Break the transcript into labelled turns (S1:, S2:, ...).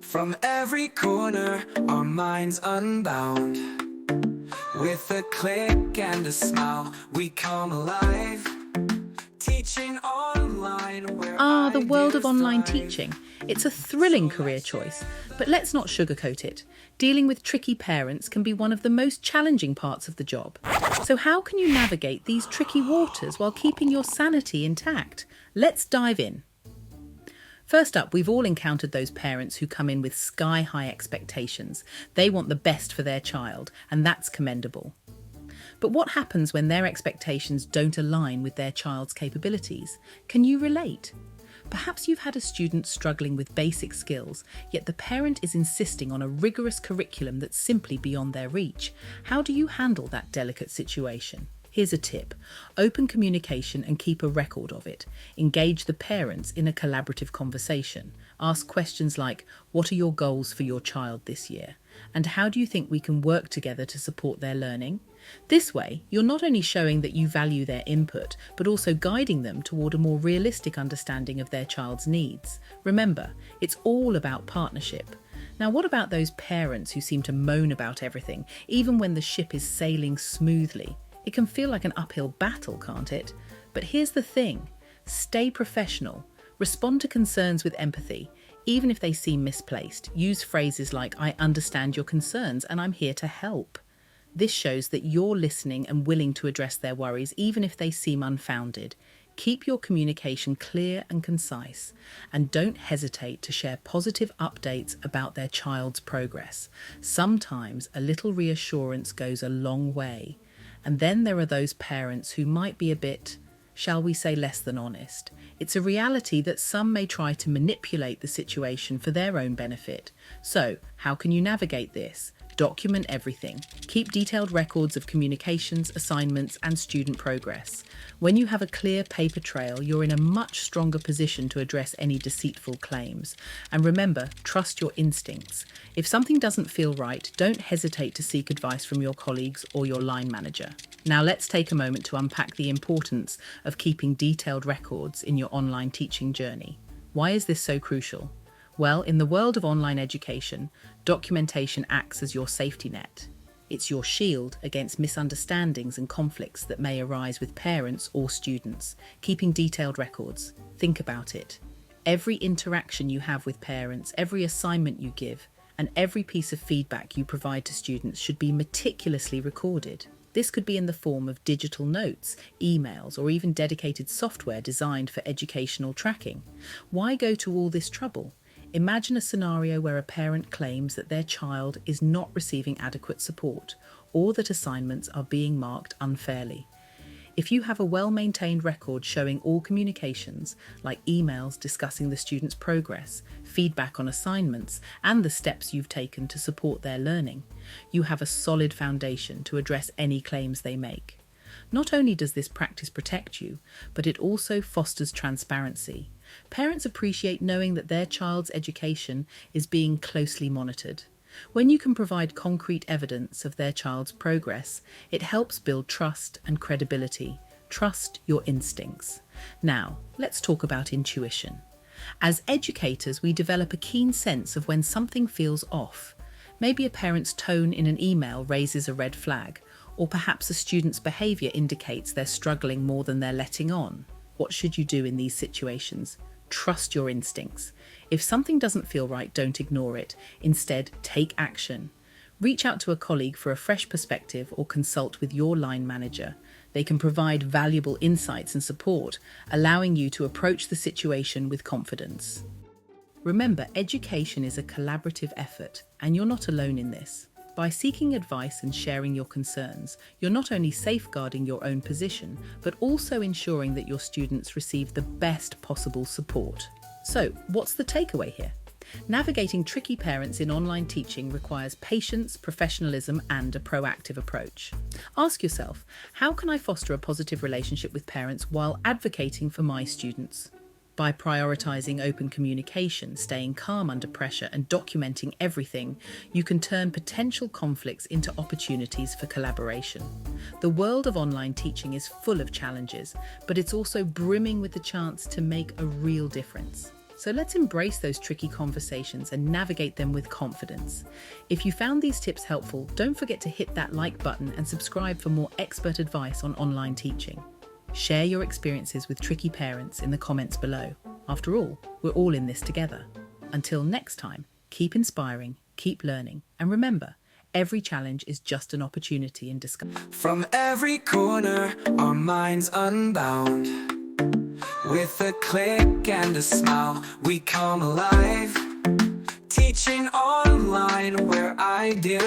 S1: From every corner, our minds unbound. With a click and a smile, we come alive. Teaching online where
S2: The world of
S1: ideas
S2: online
S1: thrive.
S2: teaching. It's a thrilling career choice, but let's not sugarcoat it. Dealing with tricky parents can be one of the most challenging parts of the job. So, how can you navigate these tricky waters while keeping your sanity intact? Let's dive in. First up, we've all encountered those parents who come in with sky-high expectations. They want the best for their child, and that's commendable. But what happens when their expectations don't align with their child's capabilities? Can you relate? Perhaps you've had a student struggling with basic skills, yet the parent is insisting on a rigorous curriculum that's simply beyond their reach. How do you handle that delicate situation? Here's a tip. Open communication and keep a record of it. Engage the parents in a collaborative conversation. Ask questions like, what are your goals for your child this year? And how do you think we can work together to support their learning? This way, you're not only showing that you value their input, but also guiding them toward a more realistic understanding of their child's needs. Remember, it's all about partnership. Now, what about those parents who seem to moan about everything, even when the ship is sailing smoothly? It can feel like an uphill battle, can't it? But here's the thing. Stay professional. Respond to concerns with empathy. Even if they seem misplaced, use phrases like, I understand your concerns and I'm here to help. This shows that you're listening and willing to address their worries, even if they seem unfounded. Keep your communication clear and concise, and don't hesitate to share positive updates about their child's progress. Sometimes a little reassurance goes a long way. And then there are those parents who might be a bit, shall we say, less than honest. It's a reality that some may try to manipulate the situation for their own benefit. So, how can you navigate this? Document everything. Keep detailed records of communications, assignments, and student progress. When you have a clear paper trail, you're in a much stronger position to address any deceitful claims. And remember, trust your instincts. If something doesn't feel right, don't hesitate to seek advice from your colleagues or your line manager. Now let's take a moment to unpack the importance of keeping detailed records in your online teaching journey. Why is this so crucial? Well, in the world of online education, documentation acts as your safety net. It's your shield against misunderstandings and conflicts that may arise with parents or students. Keeping detailed records. Think about it. Every interaction you have with parents, every assignment you give, and every piece of feedback you provide to students should be meticulously recorded. This could be in the form of digital notes, emails, or even dedicated software designed for educational tracking. Why go to all this trouble? Imagine a scenario where a parent claims that their child is not receiving adequate support, or that assignments are being marked unfairly. If you have a well-maintained record showing all communications, like emails discussing the student's progress, feedback on assignments, and the steps you've taken to support their learning, you have a solid foundation to address any claims they make. Not only does this practice protect you, but it also fosters transparency. Parents appreciate knowing that their child's education is being closely monitored. When you can provide concrete evidence of their child's progress, it helps build trust and credibility. Trust your instincts. Now, let's talk about intuition. As educators, we develop a keen sense of when something feels off. Maybe a parent's tone in an email raises a red flag, or perhaps a student's behaviour indicates they're struggling more than they're letting on. What should you do in these situations? Trust your instincts. If something doesn't feel right, don't ignore it. Instead, take action. Reach out to a colleague for a fresh perspective or consult with your line manager. They can provide valuable insights and support, allowing you to approach the situation with confidence. Remember, education is a collaborative effort, and you're not alone in this. By seeking advice and sharing your concerns, you're not only safeguarding your own position, but also ensuring that your students receive the best possible support. So, what's the takeaway here? Navigating tricky parents in online teaching requires patience, professionalism, and a proactive approach. Ask yourself, how can I foster a positive relationship with parents while advocating for my students? By prioritising open communication, staying calm under pressure, and documenting everything, you can turn potential conflicts into opportunities for collaboration. The world of online teaching is full of challenges, but it's also brimming with the chance to make a real difference. So let's embrace those tricky conversations and navigate them with confidence. If you found these tips helpful, don't forget to hit that like button and subscribe for more expert advice on online teaching. Share your experiences with tricky parents in the comments below. After all, we're all in this together. Until next time, keep inspiring, keep learning, and remember, every challenge is just an opportunity in disguise.
S1: From every corner, our minds unbound. With a click and a smile, we come alive. Teaching online where ideas